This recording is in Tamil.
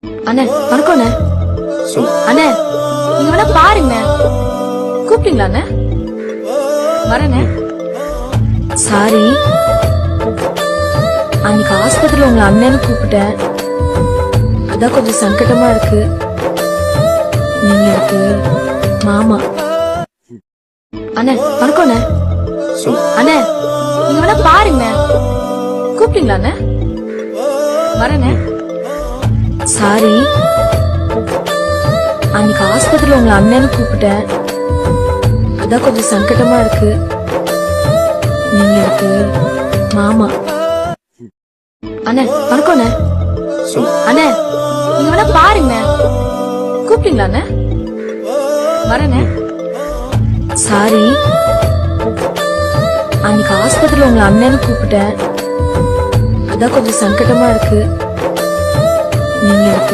அண்ணே வணக்கம் அண்ணே. அண்ணே நீங்க வேணா பாருங்க. கூப்பிட்டீங்களா அண்ணே? வரண்ணே. சாரி, அன்னைக்கு ஆஸ்பத்திரியில உங்களை அண்ணன்னு கூப்பிட்டேன். அதான் கொஞ்சம் சங்கடமா இருக்கு. நீங்க எனக்கு மாமா. அண்ணே வணக்கம் அண்ணே. அண்ணே நீங்க வேணா பாருங்க. கூப்பிட்டீங்களா அண்ணே? வரண்ணே. சாரி, அன்னைக்கு ஆஸ்பத்திரியில உங்களை அண்ணன்னு கூப்பிட்டேன். அதான் கொஞ்சம் சங்கடமா இருக்கு. நீங்க எனக்கு மாமா. அண்ணே வணக்கம் அண்ணே. அண்ணே நீங்க வேணா பாருங்க. கூப்பிட்டீங்களா அண்ணே? வரண்ணே. சாரி, அன்னைக்கு ஆஸ்பத்திரியில உங்களை அண்ணன்னு கூப்பிட்டேன். அதான் கொஞ்சம் சங்கடமா இருக்கு. நீங்க எனக்கு